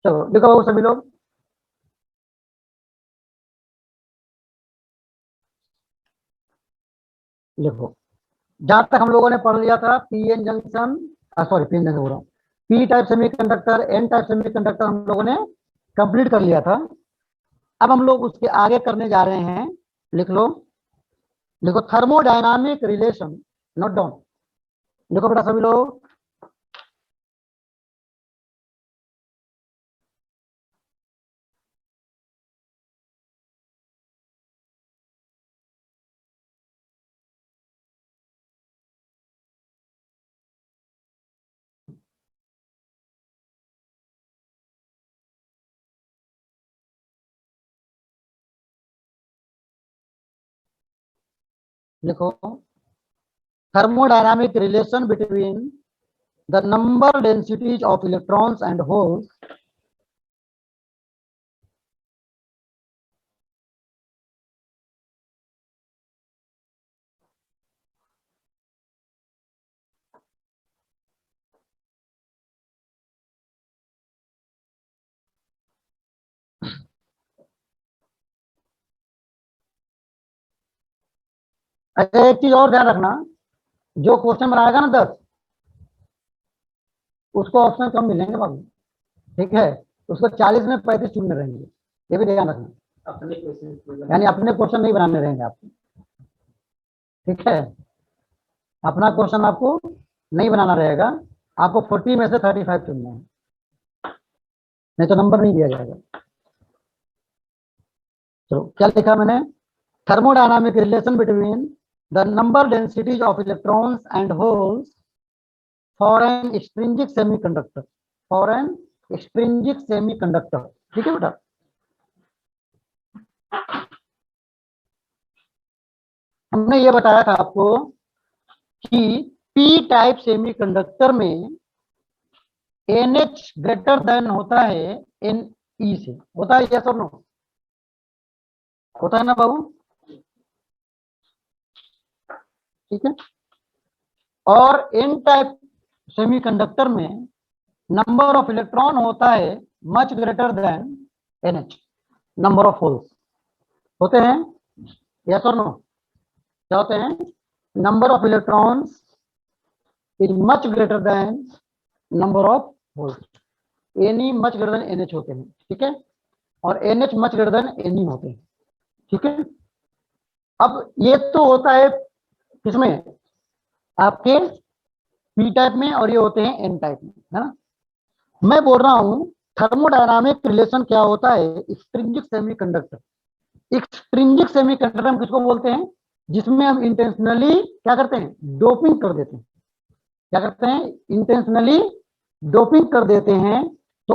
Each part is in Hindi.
चलो लिखो बाबू सभी लोग। लिखो। जहां तक हम लोगों ने पढ़ लिया था PN junction, sorry PN junction बोल रहा हूँ, P type semiconductor, N type semiconductor हम लोगों ने कंप्लीट कर लिया था। अब हम लोग उसके आगे करने जा रहे हैं। लिख लो। लिखो थर्मोडायनामिक रिलेशन। Note down. लिखो बेटा सभी लोग। लिखो thermodynamic relation between the number densities of electrons and holes अच्छा एक चीज और ध्यान रखना, जो क्वेश्चन बनाएगा ना 10, उसको ऑप्शन कम मिलेंगे बाबू। ठीक है, उसको 40 में 35 चुनने रहेंगे, ये भी ध्यान रखना। यानी अपने क्वेश्चन नहीं बनाने रहेंगे आपको। ठीक है, अपना क्वेश्चन आपको नहीं बनाना रहेगा, आपको 40 में से 35 चुनना है, नहीं तो नंबर नहीं दिया जाएगा। चलो क्या लिखा मैंने, thermodynamic relation between the number densities of electrons and holes for an extrinsic semiconductor, for an extrinsic semiconductor। ठीक है बेटा। हमने ये बताया था आपको कि पी टाइप सेमीकंडक्टर में NH ग्रेटर देन होता है Ne से, होता है यस और नो? होता है ना बाबू? ठीक है। और एन टाइप सेमीकंडक्टर में नंबर ऑफ इलेक्ट्रॉन होता है much greater then NH, number of holes होते हैं यस और नो? क्या होते हैं? Number of electrons is much greater than number of holes. Ni much greater then NH होते हैं, ठीक है, और NH much greater then Ne होते हैं। ठीक है, अब ये तो होता है किसमें, आपके पी टाइप में, और ये होते हैं एन टाइप में, है ना। मैं बोल रहा हूं थर्मोडायनामिक रिलेशन क्या होता है एक्सट्रिंसिक सेमीकंडक्टर। एक्सट्रिंसिक सेमीकंडक्टर हम किसको बोलते हैं, जिसमें हम इंटेंशनली क्या करते हैं, डोपिंग कर देते हैं। क्या करते हैं, इंटेंशनली डोपिंग कर देते हैं। तो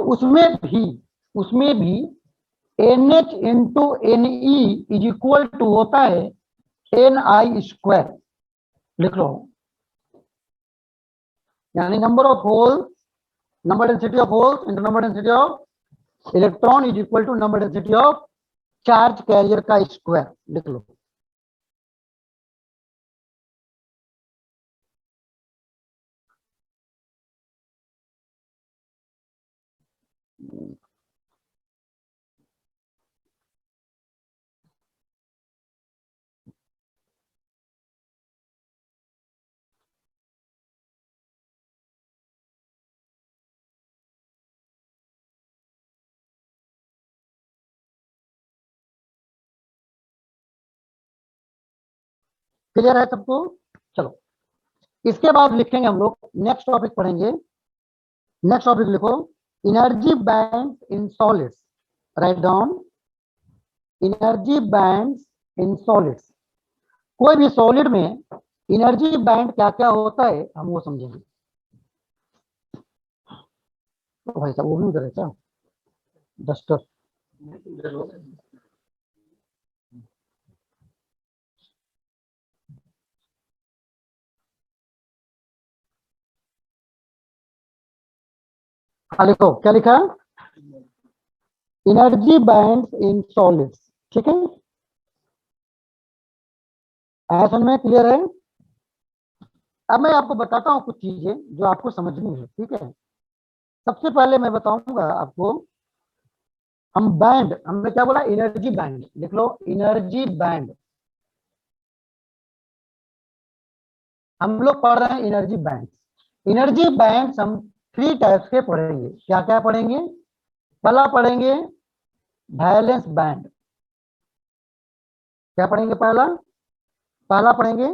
उसमें भी NH into Ne is equal to होता है Ni स्क्वायर। लिख लो, यानी number of hole, number density of holes into number density of electron is equal to number density of charge carrier का स्क्वायर। लिख लो। क्लियर है सबको? चलो इसके बाद लिखेंगे हम लोग, नेक्स्ट टॉपिक पढ़ेंगे। नेक्स्ट टॉपिक लिखो, energy band in solids. Write down, energy band in solids. कोई भी सॉलिड में एनर्जी बैंड क्या क्या होता है हम वो समझेंगे। तो भाई साहब वो भी उधर है क्या, डस्टर? हाँ लिखो, क्या लिखा, एनर्जी बैंड इन सॉलिड्स। ठीक है, ऐसा में क्लियर है? अब मैं आपको बताता हूँ कुछ चीजें जो आपको समझनी है। ठीक है, सबसे पहले मैं बताऊंगा आपको हम बैंड, हमने क्या बोला, एनर्जी बैंड, लिख लो एनर्जी बैंड। हम लोग पढ़ रहे हैं एनर्जी बैंड। एनर्जी बैंड हम 3 टाइप्स के पढ़ेंगे। क्या क्या पढ़ेंगे? पहला पढ़ेंगे वैलेंस बैंड। क्या पढ़ेंगे? पहला पहला पढ़ेंगे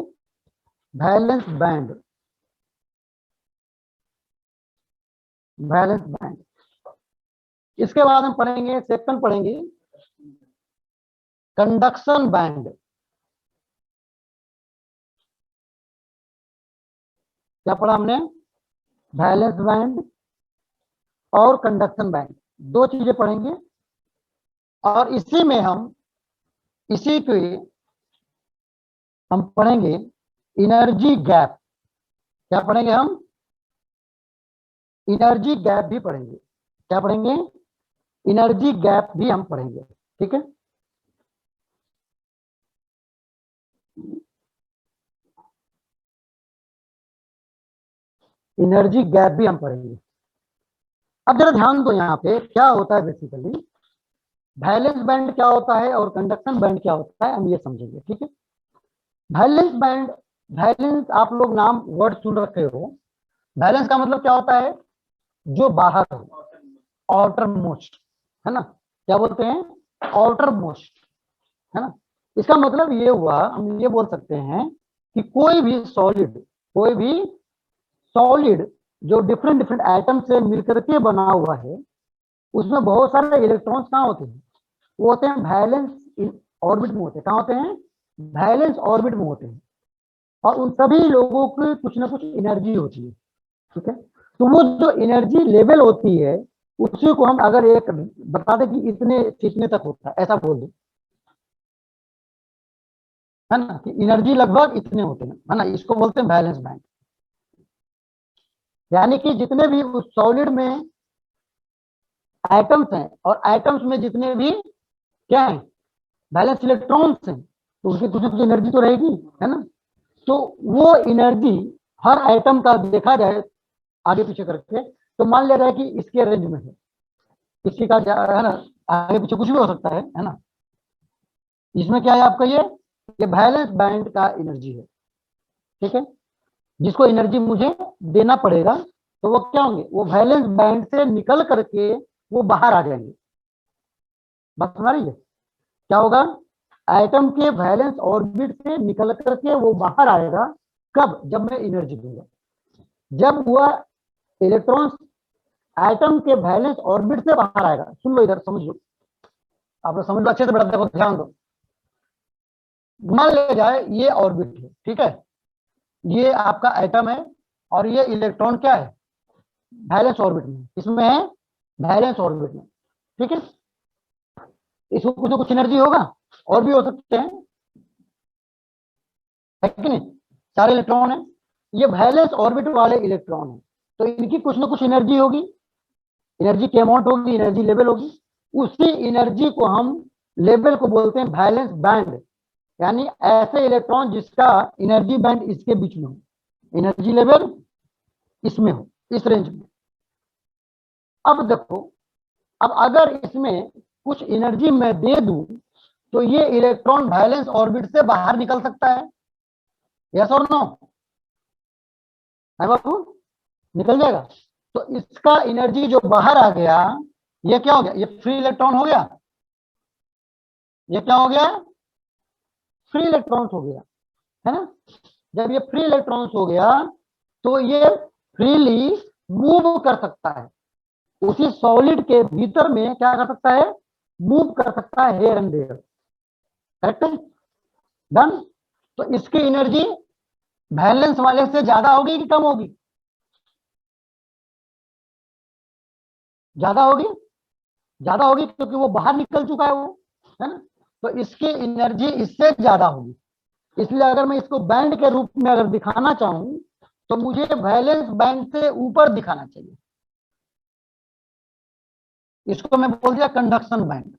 वैलेंस बैंड। Valence band. इसके बाद हम पढ़ेंगे, सेकंड पढ़ेंगे कंडक्शन बैंड। क्या पढ़ा हमने? वैलेंस बैंड और कंडक्शन बैंड, 2 चीजें पढ़ेंगे। और इसी के हम पढ़ेंगे एनर्जी गैप। क्या पढ़ेंगे हम? एनर्जी गैप भी पढ़ेंगे। क्या पढ़ेंगे? एनर्जी गैप भी हम पढ़ेंगे। ठीक है, एनर्जी गैप भी हम पढ़ेंगे। अब जरा ध्यान दो, यहाँ पे क्या होता है बेसिकली, वैलेंस बैंड क्या होता है और कंडक्शन बैंड क्या होता है, हम ये समझेंगे। ठीक है, वैलेंस बैंड, वैलेंस आप लोग नाम वर्ड सुन रखे हो। वैलेंस का मतलब क्या होता है? जो बाहर हो, आउटर मोस्ट, है ना? क्या बोलते हैं? आउटर मोस्ट, है ना? इसका मतलब ये हुआ, हम ये बोल सकते हैं कि कोई भी सॉलिड जो डिफरेंट डिफरेंट एटम से मिलकर के बना हुआ है, उसमें बहुत सारे इलेक्ट्रॉन्स कहाँ होते हैं? वो होते हैं वैलेंस ऑर्बिट में होते हैं। कहाँ होते हैं? वैलेंस ऑर्बिट में होते हैं। और उन सभी लोगों की कुछ ना कुछ एनर्जी होती है। ठीक है, तो वो जो एनर्जी लेवल होती है, उसी को हम अगर एक बता दें कि इतने तक होता है, ऐसा बोल दो, है ना, कि एनर्जी लगभग इतने होते हैं, है ना, इसको बोलते हैं बैलेंस बैंड। यानी कि जितने भी उस सॉलिड में एटम्स हैं और एटम्स में जितने भी क्या है, बैलेंस इलेक्ट्रॉन्स हैं, तो उसकी कुछ ना कुछ एनर्जी तो रहेगी, है ना? तो वो एनर्जी हर आइटम का देखा जाए आगे पीछे करके, तो मान लिया जाए कि इसके रेंज में है, किसी का है ना, आगे पीछे कुछ भी हो सकता है ना? इसमें क्या है आपका, ये बैलेंस बैंड का एनर्जी है। ठीक है, जिसको एनर्जी मुझे देना पड़ेगा, तो वो क्या होंगे, वो बैलेंस बैंड से निकल करके वो बाहर आ जाएंगे। बस हमारी है, क्या होगा, एटम के वैलेंस ऑर्बिट से निकल करके वो बाहर आएगा। कब? जब मैं एनर्जी दूंगा। जब वह इलेक्ट्रॉन एटम के वैलेंस ऑर्बिट से बाहर आएगा, सुन लो इधर, समझ लो, आप लोग समझ लो अच्छे से, बेटा देखो ध्यान दो। मान ले जाए ये ऑर्बिट है, ठीक है, ये आपका एटम है और ये इलेक्ट्रॉन क्या है, वैलेंस ऑर्बिट में, इसमें है वैलेंस ऑर्बिट में। ठीक है, इसको कुछ ना कुछ एनर्जी होगा, और भी हो सकते हैं, है कि नहीं? सारे इलेक्ट्रॉन है, ये वैलेंस ऑर्बिट वाले इलेक्ट्रॉन है, तो इनकी कुछ ना कुछ एनर्जी होगी, एनर्जी की अमाउंट होगी, एनर्जी लेवल होगी। उसी एनर्जी को हम लेवल को बोलते हैं वैलेंस बैंड। यानी ऐसे इलेक्ट्रॉन जिसका एनर्जी बैंड इसके बीच में हो, एनर्जी लेवल इसमें हो, इस रेंज में। अब देखो, अब अगर इसमें कुछ एनर्जी मैं दे दूं, तो ये इलेक्ट्रॉन वैलेंस ऑर्बिट से बाहर निकल सकता है, यस और नो? है बाबू, निकल जाएगा। तो इसका एनर्जी जो बाहर आ गया, ये क्या हो गया, ये फ्री इलेक्ट्रॉन हो गया। ये क्या हो गया? फ्री इलेक्ट्रॉन्स हो गया, है ना? जब ये फ्री इलेक्ट्रॉन्स हो गया, तो ये फ्रीली मूव कर सकता है, उसी सॉलिड के भीतर में क्या कर सकता है, मूव कर सकता है, हेयर एंड देयर। करेक्ट है? डन। तो इसकी एनर्जी बैलेंस वाले से ज्यादा होगी कि कम होगी? ज्यादा होगी, ज्यादा होगी, क्योंकि वो बाहर निकल चुका है वो, है ना? तो इसकी एनर्जी इससे ज्यादा होगी। इसलिए अगर मैं इसको बैंड के रूप में अगर दिखाना चाहूं, तो मुझे वैलेंस बैंड से ऊपर दिखाना चाहिए। इसको मैं बोल दिया कंडक्शन बैंड।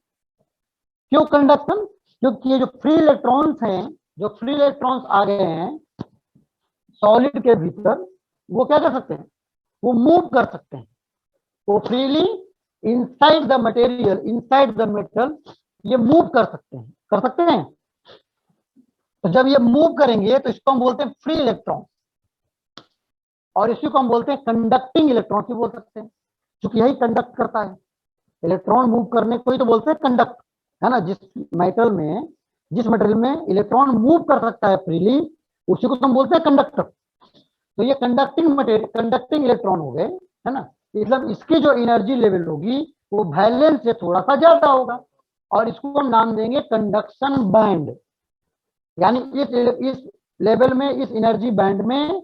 क्यों कंडक्शन? क्योंकि ये जो फ्री इलेक्ट्रॉन्स हैं, जो फ्री इलेक्ट्रॉन्स आ गए हैं सॉलिड के भीतर, वो क्या कर सकते हैं, वो मूव कर सकते हैं, वो freely inside the material, inside the metal, ये मूव कर सकते हैं, कर सकते हैं। तो जब ये मूव करेंगे तो इसको हम बोलते हैं फ्री इलेक्ट्रॉन, और इसी को हम बोलते हैं कंडक्टिंग इलेक्ट्रॉन भी बोल सकते हैं, क्योंकि यही कंडक्ट करता है। इलेक्ट्रॉन मूव करने को ही तो बोलते हैं कंडक्ट, है ना। जिस मटेरियल में इलेक्ट्रॉन मूव कर सकता है फ्रीली, उसी को तो हम बोलते हैं कंडक्टर। तो ये कंडक्टिंग मटेरियल, कंडक्टिंग इलेक्ट्रॉन हो गए, है ना। मतलब इसकी जो एनर्जी लेवल होगी वो वैलेंस से थोड़ा सा ज्यादा होगा, और इसको हम नाम देंगे कंडक्शन बैंड। यानी इस लेवल में, इस एनर्जी बैंड में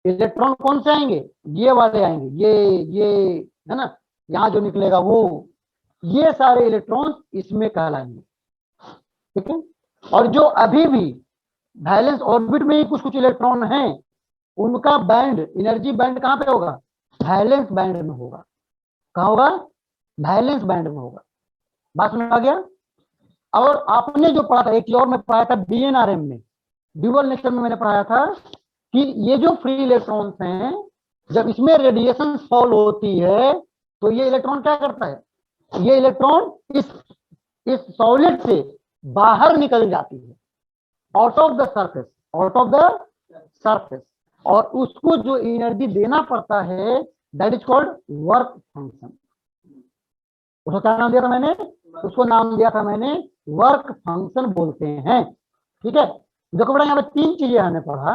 इलेक्ट्रॉन कौन से आएंगे, ये वाले आएंगे, ये, है ना, यहाँ जो निकलेगा वो, ये सारे इलेक्ट्रॉन इसमें कहलाएंगे, ठीक है। और जो अभी भी वैलेंस ऑर्बिट में ही कुछ कुछ इलेक्ट्रॉन हैं, उनका बैंड, एनर्जी बैंड कहाँ पे होगा, वैलेंस बैंड में होगा। कहाँ होगा, वैलेंस बैंड में होगा। बात समझ आ गया। और आपने जो पढ़ा था, एक और में पढ़ाया था डीएनआरएम में, ड्यूअल नेचर में मैंने पढ़ाया था कि ये जो फ्री इलेक्ट्रॉन्स हैं, जब इसमें रेडिएशन फॉल होती है तो ये इलेक्ट्रॉन क्या करता है, ये इलेक्ट्रॉन इस सॉलिड से बाहर निकल जाती है, out of the surface, out of the surface, और उसको जो एनर्जी देना पड़ता है that is called work function. उसको क्या नाम दिया था मैंने, उसको नाम दिया था मैंने वर्क फंक्शन बोलते हैं, ठीक है। देखो बेटा, यहाँ पे 3 चीजें हमने पढ़ा,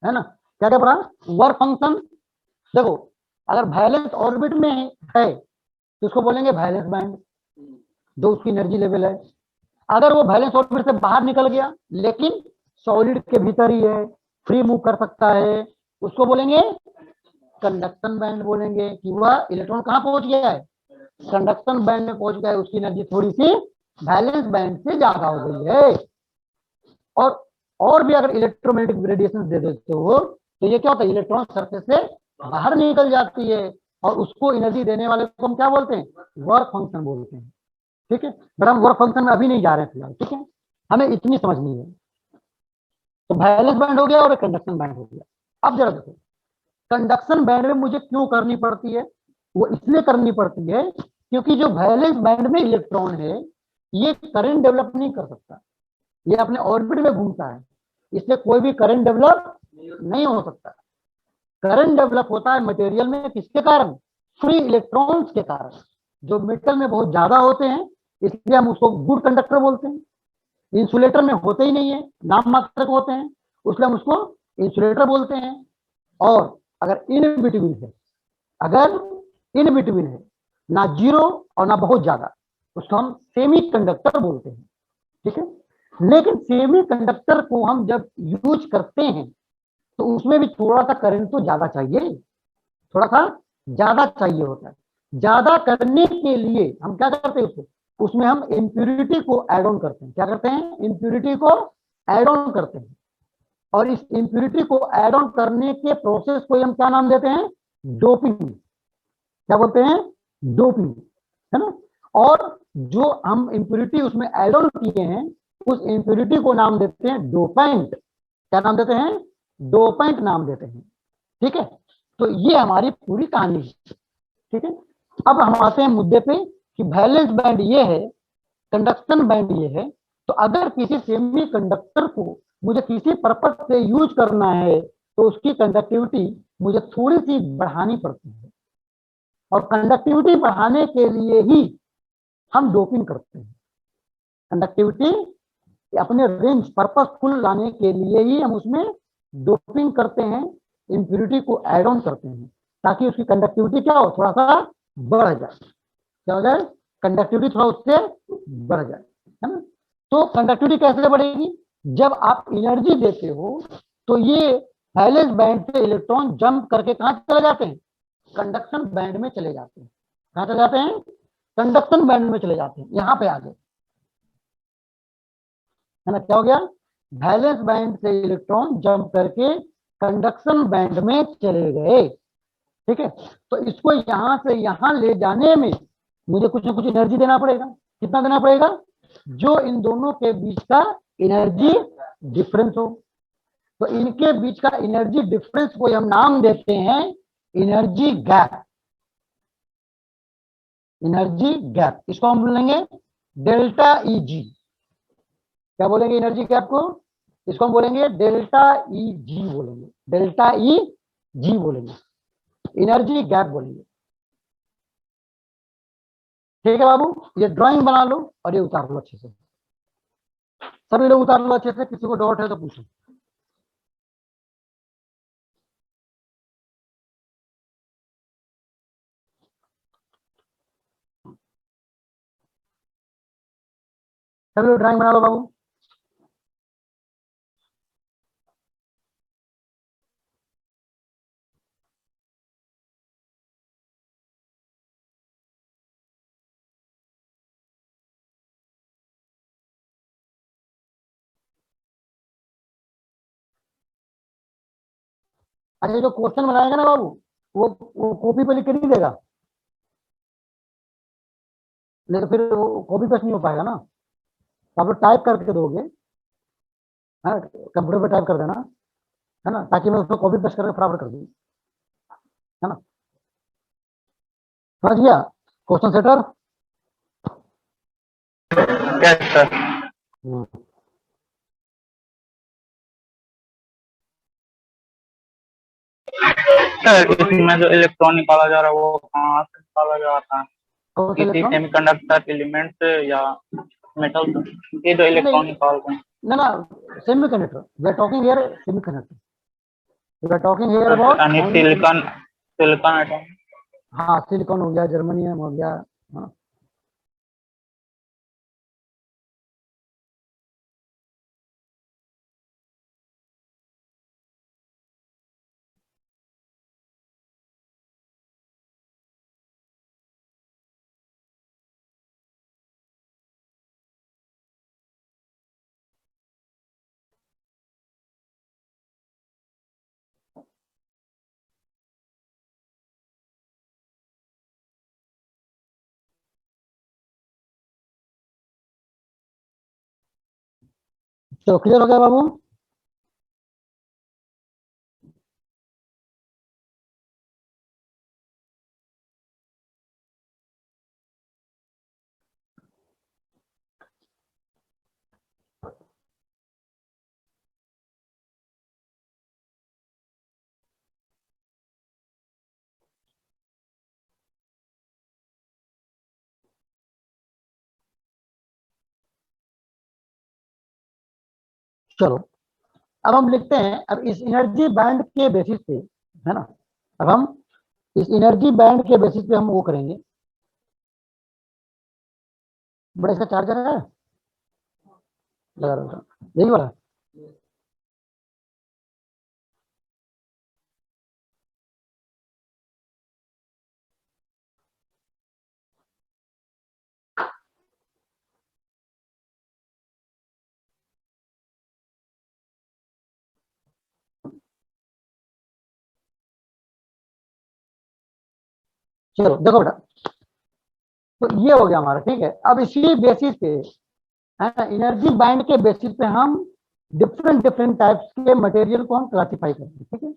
है ना। क्या क्या पढ़ा, वर्क फंक्शन। देखो, अगर वैलेंस ऑर्बिट में है तो उसको बोलेंगे वैलेंस बैंड, जो उसकी एनर्जी लेवल है। अगर वो वैलेंस ऑर्बिट से बाहर निकल गया लेकिन सॉलिड के भीतर ही है, फ्री मूव कर सकता है, उसको बोलेंगे कंडक्शन बैंड बोलेंगे, कि वह इलेक्ट्रॉन कहाँ पहुंच गया है, कंडक्शन बैंड में पहुंच गया है, उसकी एनर्जी थोड़ी सी वैलेंस बैंड से ज्यादा हो गई है। और भी अगर इलेक्ट्रोमैग्नेटिक रेडिएशन दे देते हो तो ये क्या होता है, इलेक्ट्रॉन सरफेस से बाहर निकल जाती है, और उसको एनर्जी देने वाले को हम क्या बोलते हैं, वर्क फंक्शन बोलते हैं, ठीक है। बट हम वर्क फंक्शन में अभी नहीं जा रहे हैं फिलहाल, ठीक है, हमें इतनी समझनी है। तो वैलेंस बैंड हो गया और कंडक्शन बैंड हो गया। अब जरा देखो, कंडक्शन बैंड में मुझे क्यों करनी पड़ती है, वो इसलिए करनी पड़ती है क्योंकि जो वैलेंस बैंड में इलेक्ट्रॉन है ये करंट डेवलप नहीं कर सकता, ये अपने ऑर्बिट में घूमता है, इसलिए कोई भी करंट डेवलप नहीं हो सकता। करंट डेवलप होता है मटेरियल में किसके कारण, फ्री इलेक्ट्रॉन्स के कारण, जो मेटल में बहुत ज्यादा होते हैं, इसलिए हम उसको गुड कंडक्टर बोलते हैं। इंसुलेटर में होते ही नहीं है, नाम मात्र होते हैं, उसलिए हम उसको इंसुलेटर बोलते हैं। और अगर इन बिटवीन है, अगर इन बिटवीन है, ना जीरो और ना बहुत ज्यादा, उसको हम सेमी कंडक्टर बोलते हैं, ठीक है। लेकिन सेमी कंडक्टर को हम जब यूज करते हैं तो उसमें भी थोड़ा सा करंट तो ज्यादा चाहिए, थोड़ा सा ज्यादा चाहिए होता है। ज्यादा करने के लिए हम क्या करते हैं, उसमें हम इम्प्यूरिटी को ऐड ऑन करते हैं। क्या करते हैं, इम्प्यूरिटी को ऐड ऑन करते हैं, और इस इम्प्यूरिटी को ऐड ऑन करने के प्रोसेस को हम क्या नाम देते हैं, डोपिंग। क्या बोलते हैं, डोपिंग, है ना। और जो हम इम्प्यूरिटी उसमें ऐड ऑन किए हैं उस इम्प्यूरिटी को नाम देते हैं डोपेंट। क्या नाम देते हैं, डोपेंट नाम देते हैं, ठीक है। तो ये हमारी पूरी कहानी है, ठीक है। अब हम आते हैं मुद्दे पे कि वैलेंस बैंड ये है, कंडक्शन बैंड ये है। तो अगर किसी सेमी कंडक्टर को मुझे किसी पर्पज से यूज करना है तो उसकी कंडक्टिविटी मुझे थोड़ी सी बढ़ानी पड़ती है, और कंडक्टिविटी बढ़ाने के लिए ही हम डोपिंग करते हैं। कंडक्टिविटी अपने रेंज पर्पसफुल लाने के लिए ही हम उसमें डोपिंग करते हैं, इम्प्यूरिटी को ऐड ऑन करते हैं, ताकि उसकी कंडक्टिविटी क्या हो, थोड़ा सा बढ़ जाए। क्या हो जाए, कंडक्टिविटी थोड़ा उससे बढ़ जाए, है ना। तो कंडक्टिविटी कैसे बढ़ेगी, जब आप एनर्जी देते हो तो ये वैलेंस बैंड से इलेक्ट्रॉन जंप करके कहां चले जाते हैं, कंडक्शन बैंड में चले जाते हैं। कहां चले जाते हैं, कंडक्शन बैंड में चले जाते हैं। यहां पे आ गए, है ना। क्या हो गया, वैलेंस बैंड से इलेक्ट्रॉन जंप करके कंडक्शन बैंड में चले गए, ठीक है। तो इसको यहां से यहां ले जाने में मुझे कुछ ना कुछ एनर्जी देना पड़ेगा। कितना देना पड़ेगा, जो इन दोनों के बीच का एनर्जी डिफरेंस हो। तो इनके बीच का एनर्जी डिफरेंस को हम नाम देते हैं एनर्जी गैप। एनर्जी गैप, इसको हम बोलेंगे डेल्टा ई जी। क्या बोलेंगे एनर्जी गैप को? इसको हम बोलेंगे डेल्टा ई जी बोलेंगे, डेल्टा ई जी बोलेंगे, एनर्जी गैप बोलेंगे। ठीक है बाबू, ये ड्राइंग बना लो और ये उतार लो अच्छे से, सभी लोग उतार लो अच्छे से, किसी को डाउट है तो पूछो। सभी लोग ड्राइंग बना लो बाबू। अच्छा, जो क्वेश्चन बनाएगा ना बाबू, वो कॉपी पे लिख के नहीं देगा, नहीं तो फिर वो कॉपी पेस्ट नहीं हो पाएगा ना। तो आप लोग टाइप करके दोगे, है, कंप्यूटर पे टाइप कर देना, है ना, ताकि मैं उसको कॉपी पेस्ट करके फटाफट कर दूँ, है ना। समझ गया question setter? Yes sir. Sir इसमें जो इलेक्ट्रॉन निकाला जा रहा है वो कहाँ से निकाला जा रहा है? किसी इलेक्ट्रॉन सेमीकंडक्टर एलिमेंट से या मेटल से? ये जो इलेक्ट्रॉन नहीं, निकाल रहे हैं ना ना, semiconductor, we are talking here semiconductor, we are talking here about यानी ओनली। Silicon, silicon atom. हाँ, सिलिकॉन हो गया, जर्मनियम हो गया, हाँ। तो क्लियर हो गया बाबू? चलो, अब हम लिखते हैं, अब इस एनर्जी बैंड के बेसिस पे, है ना, अब हम इस एनर्जी बैंड के बेसिस पे हम वो करेंगे। बड़ा इसका चार्जर है, लगा रहा यही वाला। चलो देखो बेटा, तो ये हो गया हमारा, ठीक है। अब इसी बेसिस पे, है ना, एनर्जी बैंड के बेसिस पे हम डिफरेंट डिफरेंट टाइप्स के मटेरियल को हम क्लासिफाई करते हैं, ठीक है।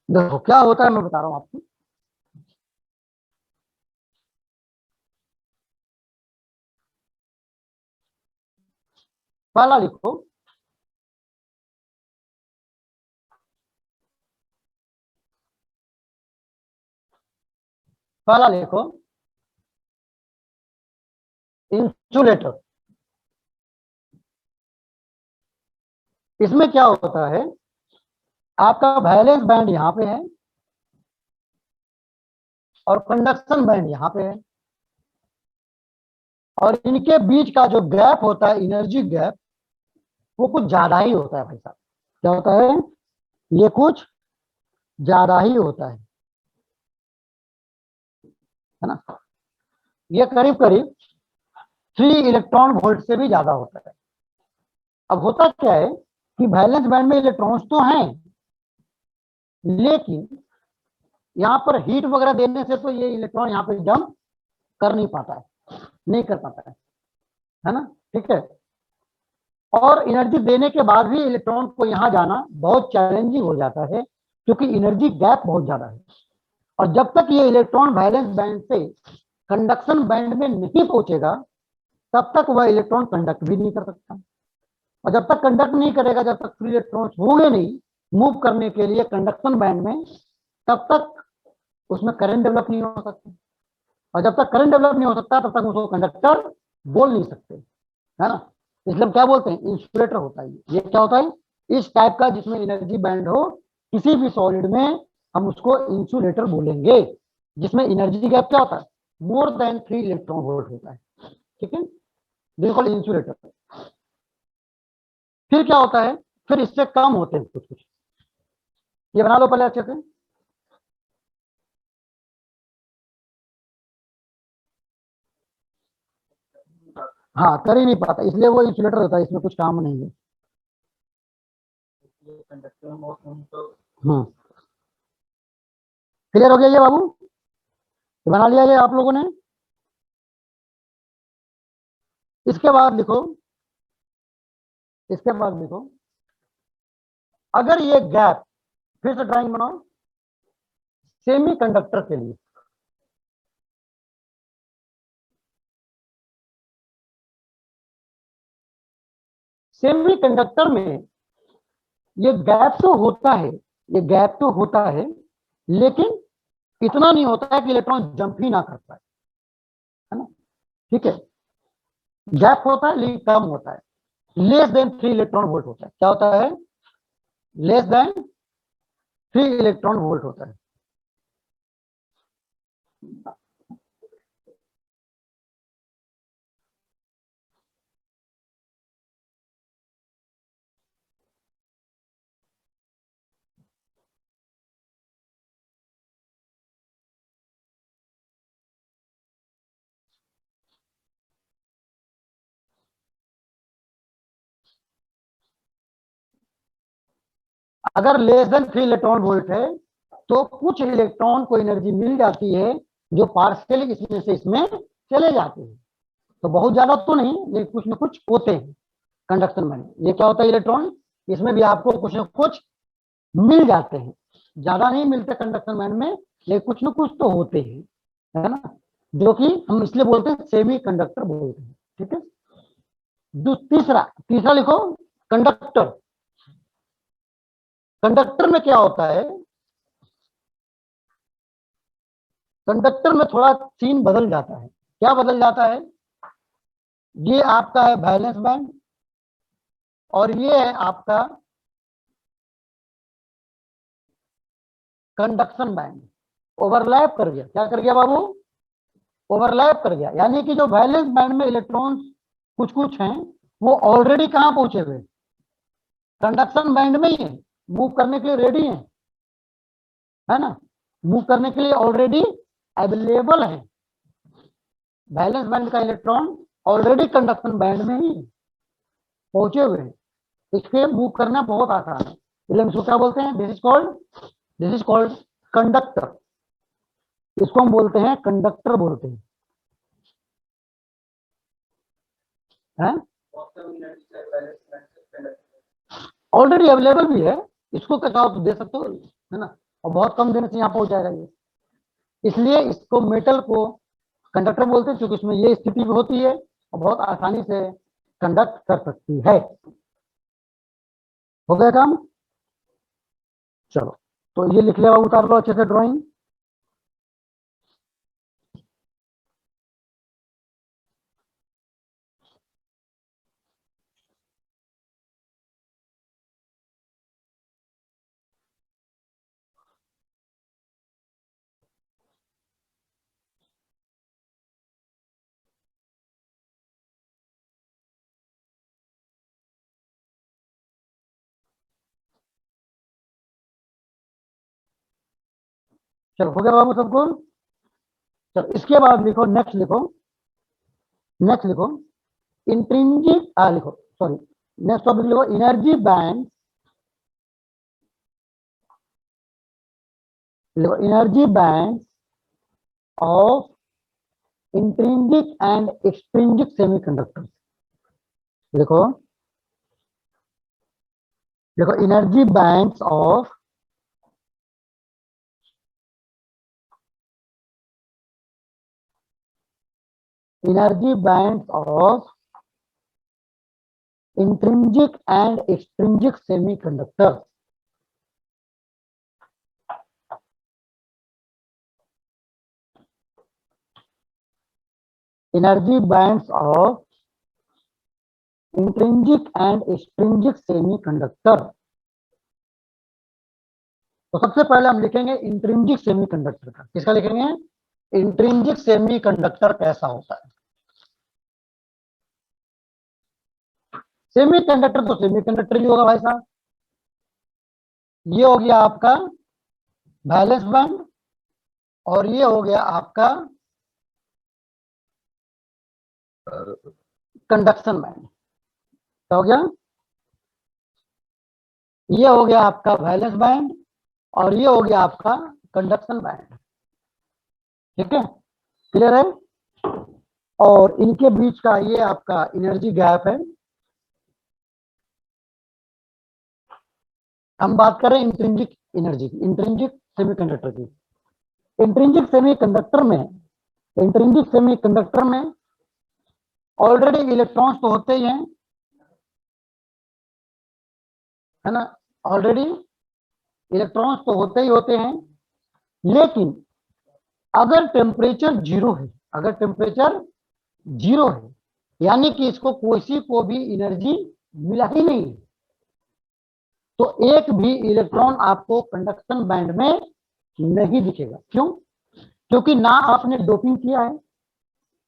देखो क्या होता है, मैं बता रहा हूँ आपको। पहला लिखो, पहला लिखो इंसुलेटर। इसमें क्या होता है, आपका वैलेंस बैंड यहां पे है और कंडक्शन बैंड यहां पे है, और इनके बीच का जो गैप होता है, एनर्जी गैप, वो कुछ ज्यादा ही होता है भाई साहब। क्या होता है? ये कुछ ज्यादा ही होता है ना। ये करीब करीब 3 इलेक्ट्रॉन वोल्ट से भी ज्यादा होता है। अब होता क्या है कि वैलेंस बैंड में इलेक्ट्रॉन्स तो हैं, लेकिन यहाँ पर हीट वगैरह देने से तो ये इलेक्ट्रॉन यहाँ पे जंप कर नहीं पाता है, नहीं कर पाता है ना, ठीक है। और एनर्जी देने के बाद भी इलेक्ट्रॉन को यहाँ जाना बहुत चैलेंजिंग हो जाता है, क्योंकि एनर्जी गैप बहुत ज्यादा है। और जब तक ये इलेक्ट्रॉन वैलेंस बैंड से कंडक्शन बैंड में नहीं पहुंचेगा तब तक वह इलेक्ट्रॉन कंडक्ट भी नहीं कर सकता। और जब तक कंडक्ट नहीं करेगा, जब तक फ्री इलेक्ट्रॉन्स होंगे नहीं मूव करने के लिए कंडक्शन बैंड में, तब तक उसमें करंट डेवलप नहीं हो सकता। और जब तक करंट डेवलप नहीं हो सकता तब तक उसको कंडक्टर बोल नहीं सकते, है ना। इसलिए हम क्या बोलते हैं, इंसुलेटर होता है ये क्या होता है, इस टाइप का जिसमें एनर्जी बैंड हो किसी भी सॉलिड में, हम उसको इंसुलेटर बोलेंगे। जिसमें एनर्जी गैप क्या होता है, मोर देन 3 इलेक्ट्रॉन वोल्ट होता है, ठीक है, बिल्कुल इंसुलेटर। फिर क्या होता है, फिर इससे कम होते हैं कुछ कुछ, ये बना लो पहले अच्छे से। हाँ कर ही नहीं पाता, इसलिए वो इंसुलेटर होता है, इसमें कुछ काम नहीं है। हाँ क्लियर हो गया ये बाबू, ये बना लिया ये आप लोगों ने। इसके बाद लिखो, इसके बाद लिखो, अगर ये गैप, फिर से ड्राइंग बनाओ सेमी कंडक्टर के लिए। सेमी कंडक्टर में ये गैप तो होता है, ये गैप तो होता है, लेकिन इतना नहीं होता है कि इलेक्ट्रॉन जंप ही ना कर पाए, है ना, ठीक है। गैप होता है लेकिन कम होता है, लेस देन 3 इलेक्ट्रॉन वोल्ट होता है। क्या होता है, लेस देन 3 इलेक्ट्रॉन वोल्ट होता है। अगर लेस देन 3 इलेक्ट्रॉन वोल्ट है तो कुछ इलेक्ट्रॉन को एनर्जी मिल जाती है जो पार्शियली इसमें से इसमें चले जाते हैं। तो बहुत ज्यादा तो नहीं, लेकिन कुछ न कुछ होते हैं कंडक्शन में। ये क्या होता है, इलेक्ट्रॉन, इसमें भी आपको कुछ न कुछ मिल जाते हैं, ज्यादा नहीं मिलते कंडक्शन बैंड में, लेकिन कुछ न कुछ तो होते हैं, है ना, जो कि हम इसलिए बोलते हैं सेमी कंडक्टर बोलते हैं, ठीक है। तीसरा, तीसरा लिखो, कंडक्टर। कंडक्टर में क्या होता है, कंडक्टर में थोड़ा सीन बदल जाता है। क्या बदल जाता है, ये आपका है वैलेंस बैंड और ये है आपका कंडक्शन बैंड। ओवरलैप कर गया, क्या कर गया बाबू, ओवरलैप कर गया, यानी कि जो वैलेंस बैंड में इलेक्ट्रॉन्स कुछ कुछ हैं वो ऑलरेडी कहां पहुंचे हुए, कंडक्शन बैंड में ही है, मूव करने के लिए रेडी है ना, मूव करने के लिए ऑलरेडी अवेलेबल है। वैलेंस बैंड का इलेक्ट्रॉन ऑलरेडी कंडक्शन बैंड में ही पहुंचे हुए हैं, इसके मूव करना बहुत आसान है, इसलिए हम इसको क्या बोलते हैं, दिस इज कॉल्ड कंडक्टर। इसको हम बोलते हैं कंडक्टर बोलते हैं, ऑलरेडी अवेलेबल भी है, इसको क्या चाहो तो दे सकते हो, है ना, और बहुत कम देने से यहाँ पहुंच जाएगा ये, इसलिए इसको मेटल को कंडक्टर बोलते हैं क्योंकि इसमें ये स्थिति भी होती है और बहुत आसानी से कंडक्ट कर सकती है। हो गया काम, चलो तो ये लिख लिया, उतार लो अच्छे से ड्राइंग। चलो हो गया बाबू सबको, चलो इसके बाद लिखो, नेक्स्ट लिखो, नेक्स्ट लिखो इंट्रिंसिक, लिखो सॉरी, नेक्स्ट टॉपिक लिखो एनर्जी बैंड, लिखो energy band of intrinsic and extrinsic semiconductor. लिखो, देखो energy bands of energy bands of intrinsic and extrinsic semiconductors. Energy bands of intrinsic and extrinsic semiconductor. तो सबसे पहले हम लिखेंगे इंट्रिंसिक सेमीकंडक्टर का। किसका लिखेंगे? इंट्रिंसिक सेमीकंडक्टर कैसा होता है। सेमीकंडक्टर तो सेमीकंडक्टर ही होगा भाई साहब। ये हो गया आपका वैलेंस बैंड और ये हो गया आपका कंडक्शन बैंड। क्या हो गया? ये हो गया आपका वैलेंस बैंड और ये हो गया आपका कंडक्शन बैंड। ठीक है, क्लियर है? और इनके बीच का ये आपका एनर्जी गैप है। हम बात कर रहे हैं इंट्रिंसिक एनर्जी की, इंट्रिंसिक सेमीकंडक्टर की। इंट्रिंसिक सेमीकंडक्टर में ऑलरेडी इलेक्ट्रॉन्स तो होते ही हैं, है ना? ऑलरेडी इलेक्ट्रॉन्स तो होते ही होते हैं, लेकिन अगर टेम्परेचर जीरो है, अगर टेम्परेचर जीरो है यानी कि इसको किसी को भी एनर्जी मिला ही नहीं, तो एक भी इलेक्ट्रॉन आपको कंडक्शन बैंड में नहीं दिखेगा। क्यों? क्योंकि ना आपने डोपिंग किया है,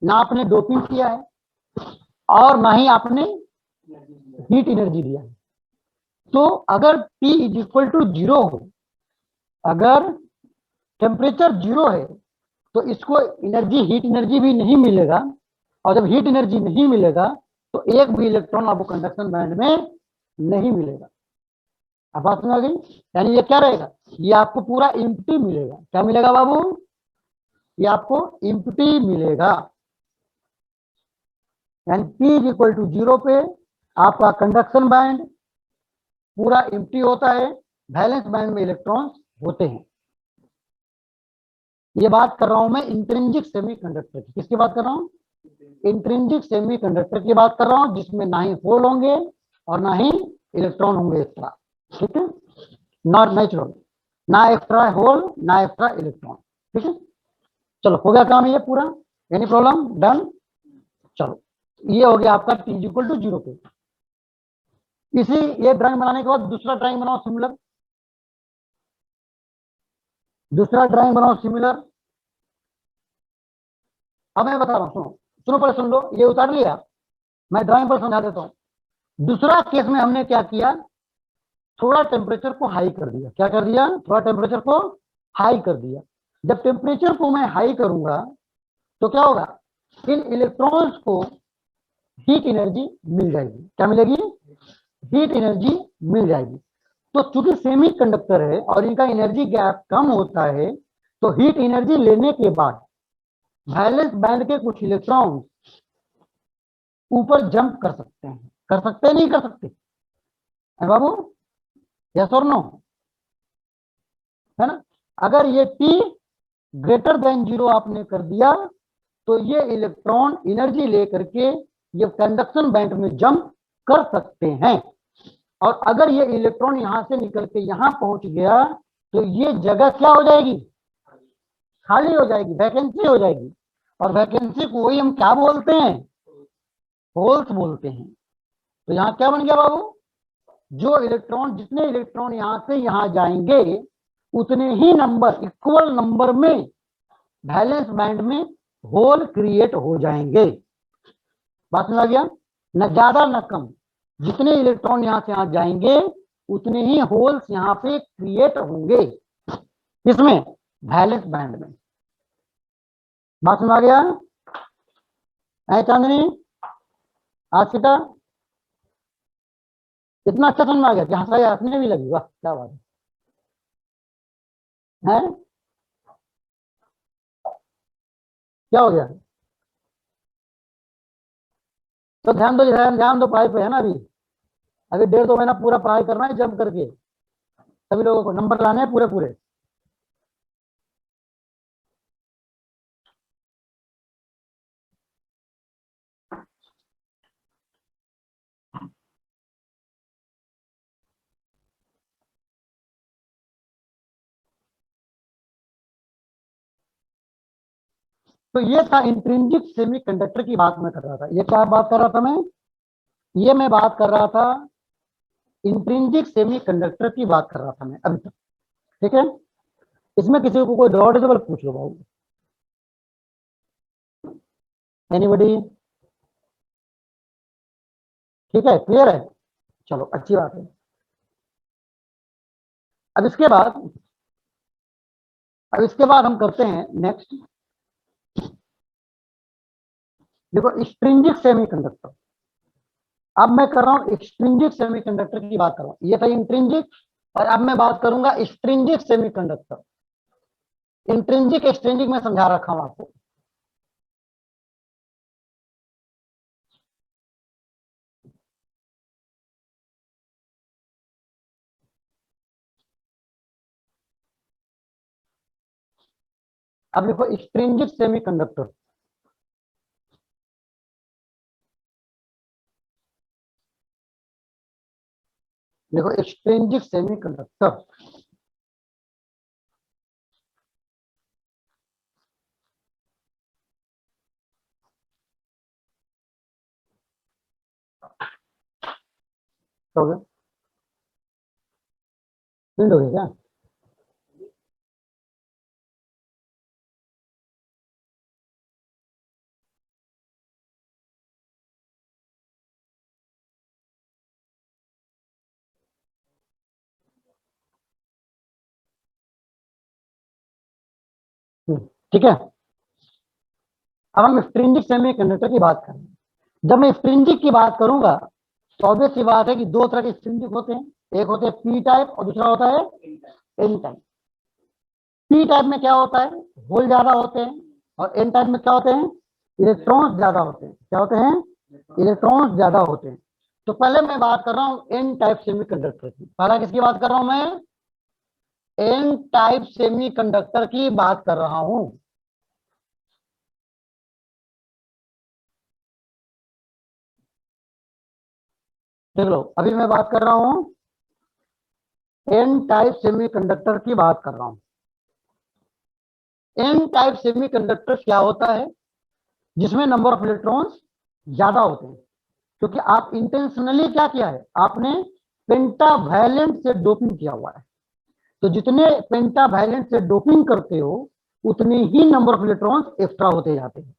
ना आपने डोपिंग किया है और ना ही आपने हीट एनर्जी दिया है। तो अगर T is equal to zero हो, अगर टेम्परेचर जीरो है तो इसको एनर्जी, हीट एनर्जी भी नहीं मिलेगा और जब हीट एनर्जी नहीं मिलेगा तो एक भी इलेक्ट्रॉन आपको कंडक्शन बैंड में नहीं मिलेगा। अब बात समझ आ गई? यानी ये क्या रहेगा? ये आपको पूरा एम्प्टी मिलेगा। क्या मिलेगा बाबू? ये आपको एम्प्टी मिलेगा। यानी P is equal to zero पे आपका कंडक्शन बैंड पूरा एम्प्टी होता है, वैलेंस बैंड में इलेक्ट्रॉन्स होते हैं। ये बात कर रहा हूं मैं इंट्रिंसिक सेमीकंडक्टर की। किसकी बात कर रहा हूं? इंट्रिंसिक सेमीकंडक्टर की बात कर रहा हूं, जिसमें ना ही होल होंगे और ना ही इलेक्ट्रॉन होंगे एक्स्ट्रा। ठीक है, नॉट नेचुरल, ना एक्स्ट्रा होल ना एक्स्ट्रा इलेक्ट्रॉन। ठीक है, चलो हो गया काम ये पूरा, एनी प्रॉब्लम? डन। चलो ये हो गया आपका T इक्वल टू जीरो पे। इसी ये ड्राइंग बनाने के बाद दूसरा ड्राइंग बनाओ सिमिलर, दूसरा ड्राइंग बनाओ सिमिलर। अब मैं बता रहा हूं, सुनो सुनो पहले सुन लो, ये उतार लिया, मैं ड्राइंग पर समझा देता हूं। दूसरा केस में हमने क्या किया, थोड़ा टेम्परेचर को हाई कर दिया। क्या कर दिया? थोड़ा टेम्परेचर को हाई कर दिया। जब टेम्परेचर को मैं हाई करूंगा तो क्या होगा? इन इलेक्ट्रॉन्स को हीट एनर्जी मिल जाएगी। क्या मिलेगी? हीट एनर्जी मिल जाएगी। तो चूंकि सेमी कंडक्टर है और इनका एनर्जी गैप कम होता है, तो हीट एनर्जी लेने के बाद वैलेंस बैंड के कुछ इलेक्ट्रॉन ऊपर जंप कर सकते हैं। कर सकते हैं, नहीं कर सकते? है बाबू? यस और नो? है ना? अगर ये T ग्रेटर देन जीरो आपने कर दिया तो ये इलेक्ट्रॉन एनर्जी लेकर के ये कंडक्शन बैंड में जंप कर सकते हैं। और अगर ये इलेक्ट्रॉन यहां से निकल के यहां पहुंच गया तो ये जगह क्या हो जाएगी? खाली हो जाएगी, वैकेंसी हो जाएगी। और वैकेंसी को वही हम क्या बोलते हैं? होल्स बोलते हैं। तो यहाँ क्या बन गया बाबू? जो इलेक्ट्रॉन, जितने इलेक्ट्रॉन यहां से यहां जाएंगे उतने ही नंबर, इक्वल नंबर में वैलेंस बैंड में होल क्रिएट हो जाएंगे। बात समझ आ गया? न ज्यादा न कम, जितने इलेक्ट्रॉन यहां से यहां जाएंगे उतने ही होल्स यहां पे क्रिएट होंगे। इसमें वैलेंस बैंड में। बात समझ आ गया? है चांदनी? आशिका? इतना अच्छा समझ में आ गया कि हंसने भी लगी? वाह क्या बात है। क्या हो गया? तो ध्यान दो, ध्यान दो पढ़ाई पे, है ना? अभी अभी 1.5-2 महीना पूरा पढ़ाई करना है, जम करके सभी लोगों को नंबर लाने हैं पूरे पूरे। तो ये था इंट्रिंसिक सेमीकंडक्टर की बात मैं कर रहा था। ये क्या बात कर रहा था मैं? ये मैं बात कर रहा था इंट्रिंसिक सेमीकंडक्टर की बात कर रहा था मैं अभी तक। ठीक है, इसमें किसी को कोई डाउट है तो बस पूछ लो भाऊ। एनीबॉडी? ठीक है, क्लियर है? चलो अच्छी बात है। अब इसके बाद हम करते हैं नेक्स्ट। देखो स्ट्रिंजिक सेमीकंडक्टर, अब मैं कर रहा हूं एक्सट्रिंजिक सेमीकंडक्टर की बात कर रहा हूं। ये था इंट्रिंजिक, और अब मैं बात करूंगा स्ट्रिंजिक सेमीकंडक्टर। इंट्रिंजिक एक्सट्रिंजिक मैं समझा रखा हूं आपको। अब देखो स्ट्रिंजिक सेमीकंडक्टर, देखो एक्सट्रिंजिक सेमीकंडक्टर, हो गया? प्रिंट हो गया क्या? ठीक है, अब हम स्ट्रिंजिक सेमीकंडक्टर की बात करें। जब मैं स्ट्रिंजिक की बात करूंगा तो ऑब्वियस सी बात है कि दो तरह के स्ट्रिंजिक होते हैं, एक होते हैं पी टाइप और दूसरा होता है एन टाइप। पी टाइप में क्या होता है, होल ज्यादा होते हैं, और एन टाइप में क्या होते हैं, इलेक्ट्रॉन्स ज्यादा होते हैं। क्या होते हैं? इलेक्ट्रॉन्स ज्यादा होते हैं। तो पहले मैं बात कर रहा हूं एन टाइप सेमीकंडक्टर की। पहला किसकी बात कर रहा हूं मैं? एन टाइप सेमीकंडक्टर की बात कर रहा हूं। देख लो, अभी मैं बात कर रहा हूं एन टाइप सेमीकंडक्टर की बात कर रहा हूं। एन टाइप सेमीकंडक्टर क्या होता है? जिसमें नंबर ऑफ इलेक्ट्रॉन्स ज्यादा होते हैं। क्योंकि आप इंटेंशनली क्या किया है, आपने पेंटावैलेंट से डोपिंग किया हुआ है। तो जितने पेंटावैलेंट से डोपिंग करते हो उतने ही नंबर ऑफ इलेक्ट्रॉन्स एक्स्ट्रा होते जाते हैं,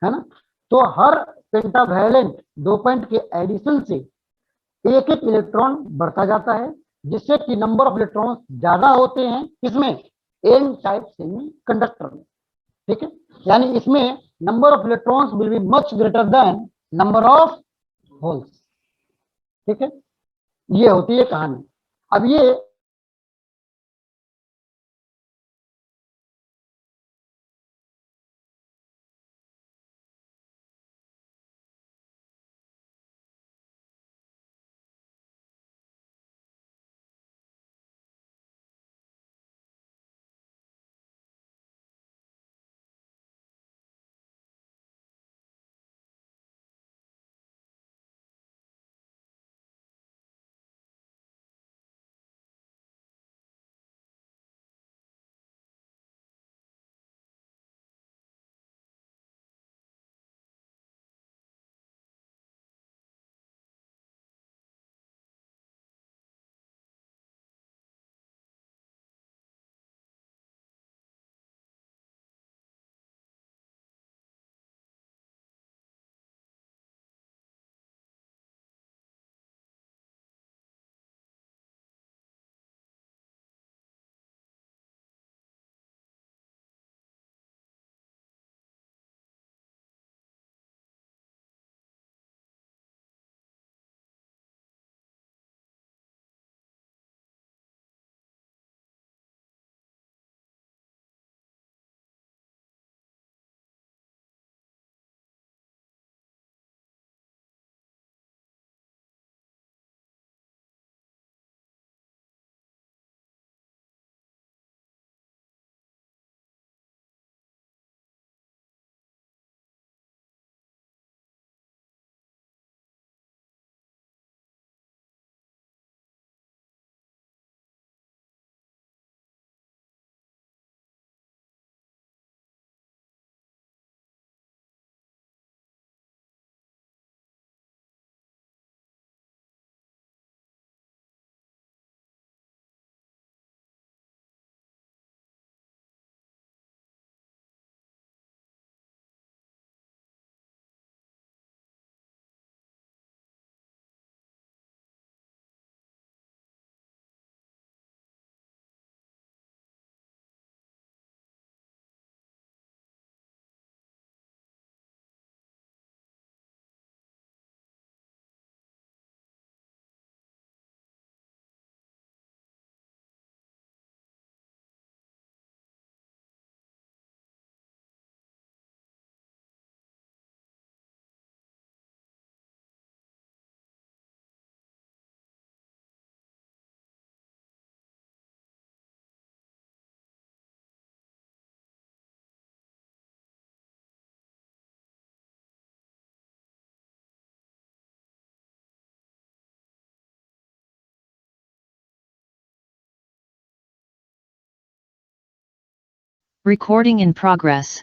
है ना? तो हर पेंटावैलेंट डोपेंट के एडिशन से एक एक इलेक्ट्रॉन बढ़ता जाता है, जिससे कि नंबर ऑफ इलेक्ट्रॉन्स ज्यादा होते हैं। किसमें? एन टाइप सेमी कंडक्टर में। ठीक है, यानी इसमें number of electrons will be much greater than number of holes. ठीक है, ये होती है कहानी। अब ये Recording in progress.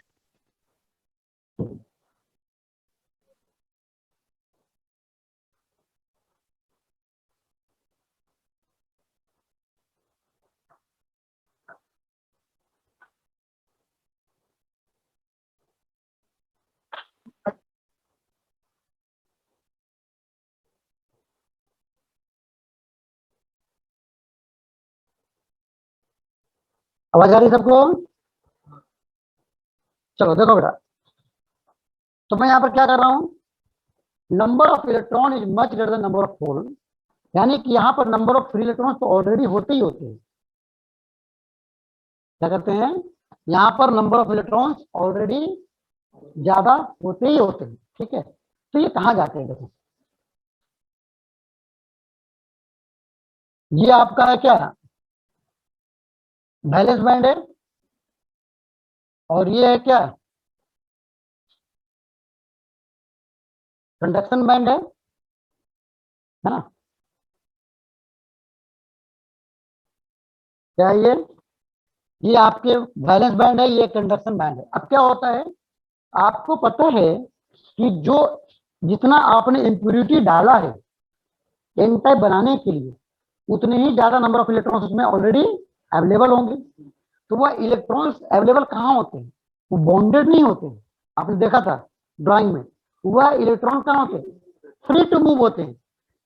आवाज आ रही है सबको? चलो देखो बेटा, तो मैं यहाँ पर क्या कर रहा हूँ, number of electron is much greater than number of hole, यानी कि यहाँ पर नंबर ऑफ फ्री इलेक्ट्रॉन तो ऑलरेडी होते ही होते हैं। क्या करते हैं, यहाँ पर नंबर ऑफ इलेक्ट्रॉन्स ऑलरेडी ज्यादा होते ही होते हैं। ठीक है, तो ये कहाँ जाते हैं, देखो ये आपका है क्या, वैलेंस बैंड है, और ये है क्या, कंडक्शन बैंड है ना। क्या है ये आपके वैलेंस बैंड है, ये कंडक्शन बैंड है। अब क्या होता है, आपको पता है कि जो जितना आपने इम्प्योरिटी डाला है एन टाइप बनाने के लिए, उतने ही ज्यादा नंबर ऑफ इलेक्ट्रॉन्स उसमें ऑलरेडी अवेलेबल होंगे। तो वह इलेक्ट्रॉन्स अवेलेबल कहाँ होते हैं, वो बॉन्डेड नहीं होते हैं। आपने देखा था ड्राइंग में, वह इलेक्ट्रॉन कहाँ होते हैं, फ्री टू मूव होते हैं।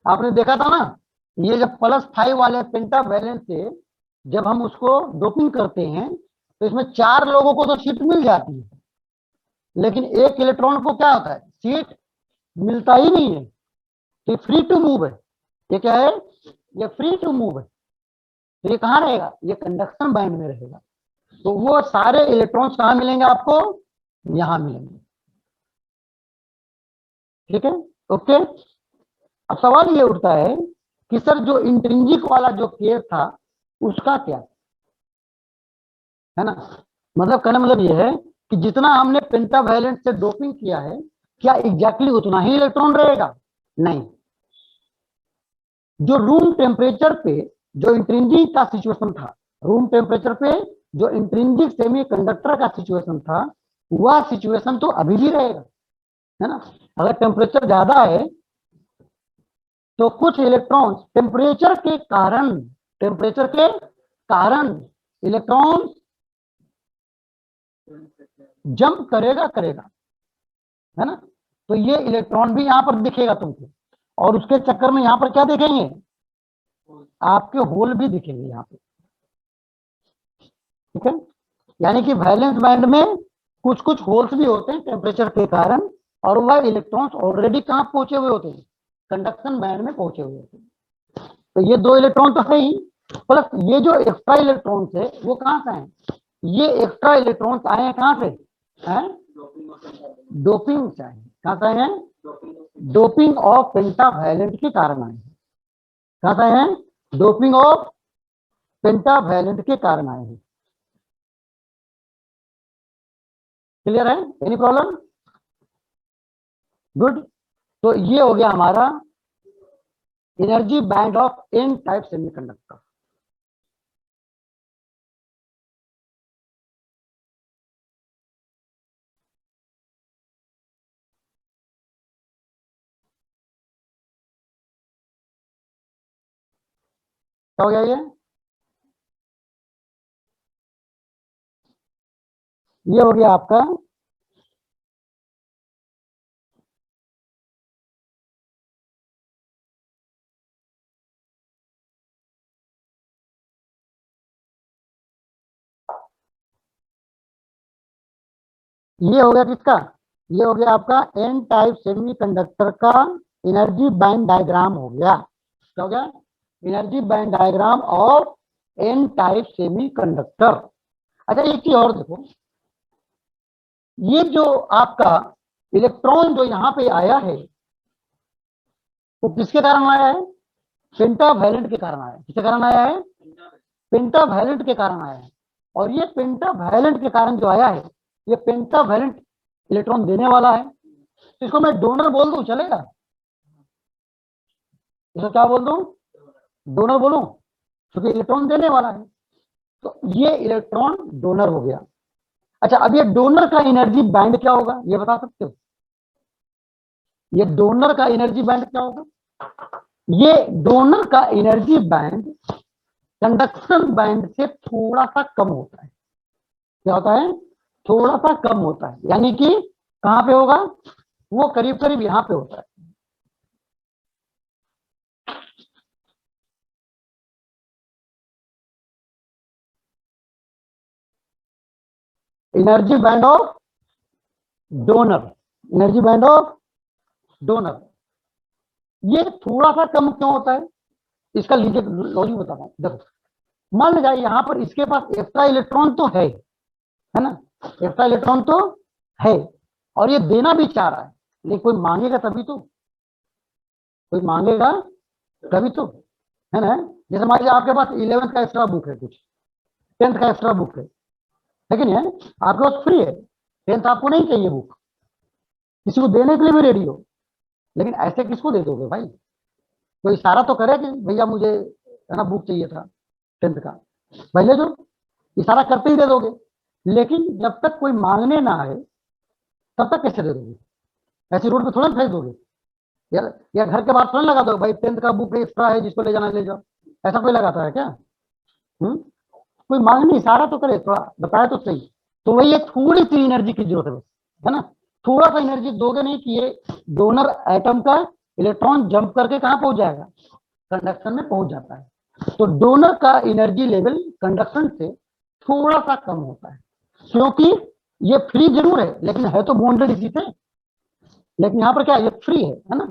आपने देखा था ना, ये जब +5 वाले पेंटावैलेंट से जब हम उसको डोपिंग करते हैं तो इसमें 4 लोगों को तो सीट मिल जाती है, लेकिन एक इलेक्ट्रॉन को क्या होता है, सीट मिलता ही नहीं है। तो फ्री टू मूव है, ये क्या है, ये फ्री टू मूव है। तो ये कहाँ रहेगा, ये कंडक्शन बैंड में रहेगा। तो वो सारे इलेक्ट्रॉन्स कहाँ मिलेंगे आपको, यहां मिलेंगे। ठीक है, ओके। अब सवाल ये उठता है कि सर जो इंट्रिंसिक वाला जो केस था उसका क्या है ना, मतलब कहने मतलब ये है कि जितना हमने पेंटावैलेंट से डोपिंग किया है, क्या एग्जैक्टली उतना ही इलेक्ट्रॉन रहेगा, नहीं। जो रूम टेम्परेचर पे जो इंट्रिंसिक का सिचुएशन था, रूम टेम्परेचर पे जो इंट्रिंसिक सेमीकंडक्टर का सिचुएशन था, वह सिचुएशन तो अभी भी रहेगा, है ना। अगर टेम्परेचर ज्यादा है तो कुछ इलेक्ट्रॉन्स टेम्परेचर के कारण इलेक्ट्रॉन जंप करेगा, है ना। तो ये इलेक्ट्रॉन भी यहाँ पर दिखेगा तुमको, और उसके चक्कर में यहाँ पर क्या देखेंगे, आपके होल भी दिखेंगे यहाँ पे। ठीक है, यानी कि वैलेंस बैंड में कुछ कुछ होल्स भी होते हैं टेम्परेचर के कारण, और वह इलेक्ट्रॉन्स ऑलरेडी कहाँ पहुंचे हुए होते हैं, कंडक्शन बैंड में पहुंचे हुए होते हैं। तो ये 2 इलेक्ट्रॉन तो है ही, प्लस ये जो एक्स्ट्रा इलेक्ट्रॉन्स है वो कहाँ से आए, ये एक्स्ट्रा इलेक्ट्रॉन्स आए हैं कहाँ से, हैं डोपिंग से आए हैं। कहाँ से आए हैं, डोपिंग ऑफ पेंटावैलेंट के कारण आए हैं। कहाँ से आए हैं, डोपिंग ऑफ पेंटावैलेंट के कारण आए हैं। क्लियर है, एनी प्रॉब्लम, गुड। तो ये हो गया हमारा energy band of N type semiconductor. क्या हो गया ये हो गया आपका ये हो गया किसका, ये हो गया आपका एन टाइप सेमीकंडक्टर का एनर्जी बैंड डायग्राम हो गया। क्या हो गया, energy band diagram of N type semiconductor. अच्छा एक चीज और देखो, ये जो आपका इलेक्ट्रॉन जो यहाँ पे आया है वो किसके कारण आया है, पेंटावैलेंट के कारण आया है। किसके कारण आया है, पेंटावैलेंट के कारण आया है। और ये पेंटावैलेंट के कारण जो आया है, ये पेंटावैलेंट इलेक्ट्रॉन देने वाला है। तो इसको मैं डोनर बोल दूं, चलेगा, इसको क्या बोल दूं, डोनर बोलूं, क्योंकि इलेक्ट्रॉन देने वाला है। तो ये इलेक्ट्रॉन डोनर हो गया। अच्छा, अब ये डोनर का एनर्जी बैंड क्या होगा, ये बता सकते हो? ये डोनर का एनर्जी बैंड क्या होगा? ये डोनर का एनर्जी बैंड कंडक्शन बैंड से थोड़ा सा कम होता है। क्या होता है? थोड़ा सा कम होता है, यानी कि कहां पे होगा वो? करीब करीब यहां पे होता है। Energy band of donor, energy band of donor, ये थोड़ा सा कम क्यों होता है? इसका लॉजिक बताता हूं। देखो, मान लीजिए यहां पर इसके पास एक्स्ट्रा इलेक्ट्रॉन तो है ना, एक्स्ट्रा इलेक्ट्रॉन तो है, और ये देना भी चाह रहा है, लेकिन कोई मांगेगा तभी तो, कोई मांगेगा तभी तो, है ना? जैसे मान लीजिए आपके पास 11th का एक्स्ट्रा बुक है, कुछ 10th का एक्स्ट्रा बुक है, लेकिन है आपके पास फ्री है, 10th आपको नहीं चाहिए बुक, किसी को देने के लिए भी रेडी हो, लेकिन ऐसे किसको दे दोगे भाई? कोई इशारा तो करे कि भैया मुझे है ना बुक चाहिए था 10th का, पहले जो इशारा करते ही दे दोगे, लेकिन जब तक कोई मांगने ना आए तब तक कैसे दे दोगे? ऐसी रोड पे थोड़ा फेंक दोगे यार, या घर के बाहर थोड़ा लगा दो भाई 10th का बुक एक्स्ट्रा है, जिसको ले जाना ले जाओ, ऐसा कोई लगाता है क्या? हम्म कोई मांगने इशारा तो करे, थोड़ा बताए तो सही। तो वही एक थोड़ी सी एनर्जी की जरूरत है ना? थोड़ा सा एनर्जी दोगे नहीं कि ये डोनर एटम का इलेक्ट्रॉन जंप करके कहां पहुंच जाएगा? कंडक्शन में पहुंच जाता है। तो डोनर का एनर्जी लेवल कंडक्शन से थोड़ा सा कम होता है, क्योंकि ये फ्री जरूर है, लेकिन है तो बॉन्डेड इसी से, लेकिन यहाँ पर क्या है, ये फ्री है ना?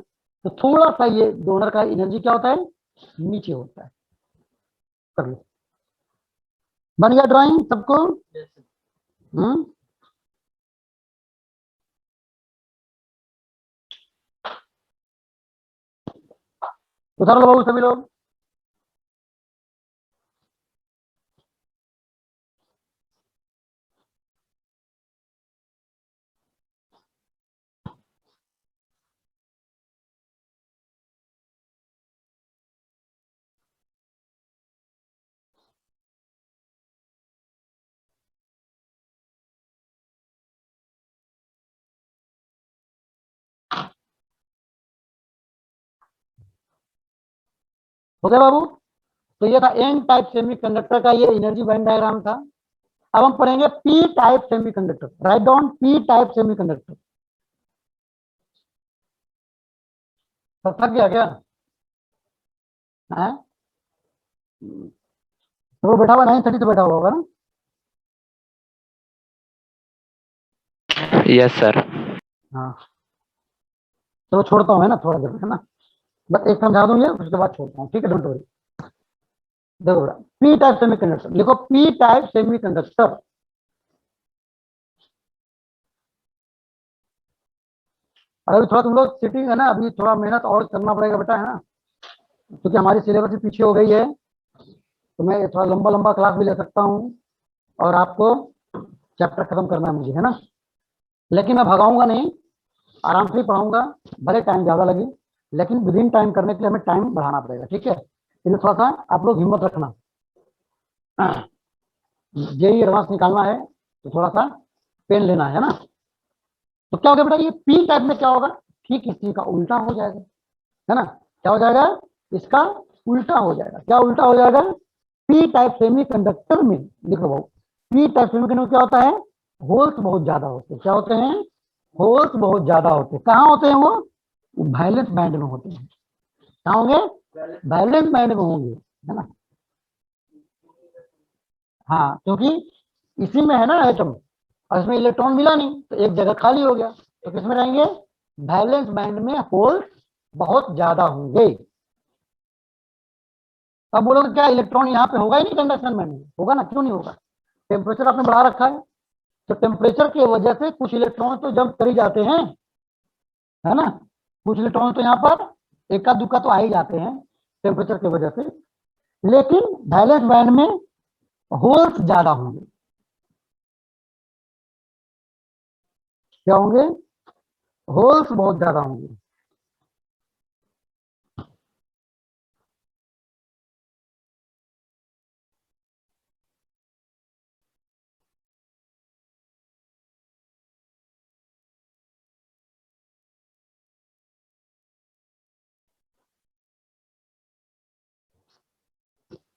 तो थोड़ा सा ये डोनर का एनर्जी क्या होता है, नीचे होता है। कर लो, बन गया ड्राइंग सबको? हम्म उतार लो बाबू सभी लोग। हो गया बाबू? तो ये था एन टाइप सेमीकंडक्टर का, ये एनर्जी बैंड डायग्राम था। अब हम पढ़ेंगे P type semiconductor. Write down P type semiconductor. सब थक गया क्या? है तो वो बैठा हुआ 9:30 से बैठा हुआ होगा ना? Yes sir. हाँ, तो छोड़ता हूँ है ना, थोड़ा देर है ना, बस एक समझा दूंगे उसके बाद छोड़ता हूँ, ठीक है? Don't worry. देखो पी टाइप सेमीकंडक्टर लिखो, पी टाइप सेमीकंडक्टर। और अभी थोड़ा तुम लोग सिटिंग है ना, अभी थोड़ा मेहनत और करना पड़ेगा बेटा, है ना? क्योंकि हमारी सिलेबस भी पीछे हो गई है, तो मैं थोड़ा लंबा लंबा क्लास भी ले सकता हूँ, और आपको चैप्टर खत्म करना है मुझे, है ना? लेकिन मैं भगाऊंगा नहीं, आराम से ही पढ़ाऊंगा, भले टाइम ज्यादा लगे, लेकिन विद इन टाइम करने के लिए हमें टाइम बढ़ाना पड़ेगा, ठीक है? इसलिए थोड़ा सा आप लोग हिम्मत रखना। जेई एडवांस निकालना है तो थोड़ा सा पेन लेना है ना? तो क्या हो गया बेटा, ये पी टाइप में क्या होगा, ठीक इसी का उल्टा हो जाएगा, है ना? क्या हो जाएगा? इसका उल्टा हो जाएगा। क्या उल्टा हो जाएगा? पी टाइप सेमीकंडक्टर में लिखो भाऊ, पी टाइप सेमीकंडक्टर क्या होता है, होल्स बहुत ज्यादा होते हैं। क्या होते हैं? होल्स बहुत ज्यादा होते हैं। कहाँ होते हैं वो? वैलेंस बैंड में होते हैं। कहाँ होंगे? वैलेंस बैंड में होंगे, है ना? हाँ, क्योंकि इसी में है ना एटम, और इसमें इलेक्ट्रॉन मिला नहीं तो एक जगह खाली हो गया, तो किसमें रहेंगे? वैलेंस बैंड में होल्स बहुत ज्यादा होंगे। अब बोलोगे क्या इलेक्ट्रॉन यहाँ पे होगा ही नहीं कंडक्शन में? होगा ना, क्यों नहीं होगा? टेम्परेचर आपने बढ़ा रखा है, तो टेम्परेचर की वजह से कुछ इलेक्ट्रॉन तो जंप कर ही जाते हैं, है ना? कुछ इलेक्ट्रॉन तो यहाँ पर एका दुक्का तो आ ही जाते हैं टेम्परेचर की वजह से, लेकिन वैलेंस बैंड में होल्स ज्यादा होंगे। क्या होंगे? होल्स बहुत ज्यादा होंगे।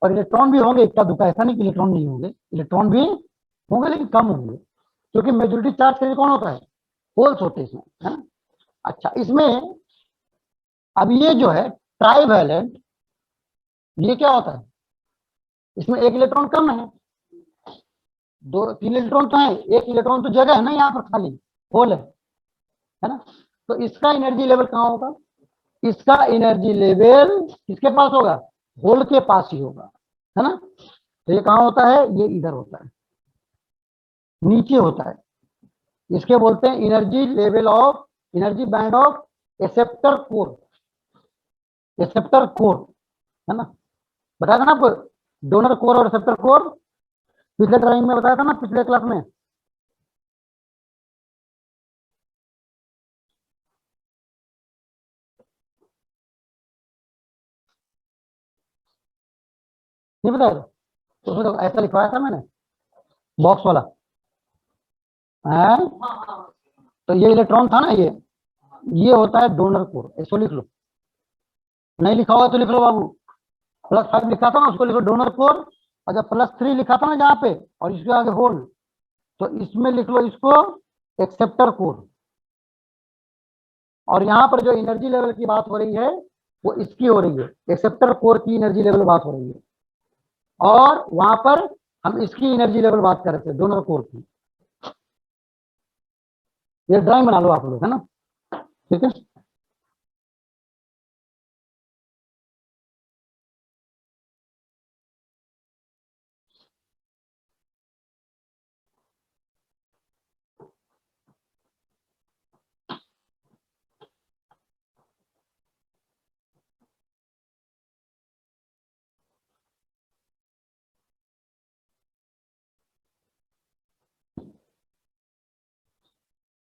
और इलेक्ट्रॉन भी होंगे, इक्का दुक्का, ऐसा नहीं कि इलेक्ट्रॉन नहीं होंगे, इलेक्ट्रॉन भी होंगे लेकिन कम होंगे, क्योंकि मेजोरिटी चार्ज के लिए कौन होता है, होल्स होते हैं इसमें, है ना। अच्छा, इसमें अब ये जो है ट्राइवैलेंट, ये क्या होता है, इसमें एक इलेक्ट्रॉन कम है, 2-3 इलेक्ट्रॉन तो है, एक इलेक्ट्रॉन तो जगह है ना यहाँ पर खाली, होल है ना। तो इसका एनर्जी लेवल कहाँ होगा, इसका एनर्जी लेवल किसके पास होगा, होल के पास ही होगा, है ना। तो ये कहाँ होता है, ये इधर होता है, नीचे होता है, इसके बोलते हैं energy level of, energy band of acceptor core, acceptor core, है ना। बताया था ना आपको, डोनर कोर और एक्सेप्टर कोर, पिछले ड्राइंग में बताया था ना, पिछले क्लास में। नहीं बताया था, तो उसमें तो ऐसा लिखवाया था मैंने, बॉक्स वाला है। तो ये इलेक्ट्रॉन था ना, ये होता है डोनर कोर, इसको लिख लो, नहीं लिखा हुआ तो लिख लो बाबू, +5 लिखा था ना, उसको लिखो डोनर कोर, और जब +3 लिखा था ना जहाँ पे, और इसके आगे होल, तो इसमें लिख लो इसको एक्सेप्टर कोर। और यहाँ पर जो एनर्जी लेवल की बात हो रही है वो इसकी हो रही है, एक्सेप्टर कोर की एनर्जी लेवल बात हो रही है, और वहां पर हम इसकी एनर्जी लेवल बात कर रहे थे, डोनर कोर की। ये ड्राइंग बना लो आप लोग, है ना, ठीक है।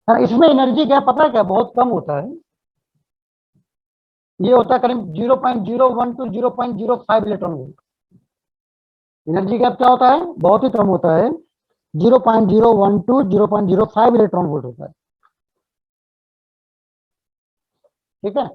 हाँ, इसमें एनर्जी क्या पता है, क्या बहुत कम होता है, ये होता है करीब 0.01 to 0.05 electron volt. Energy gap क्या होता है, बहुत ही कम होता है, 0.01 to 0.05 इलेक्ट्रॉन वोल्ट होता है, ठीक है।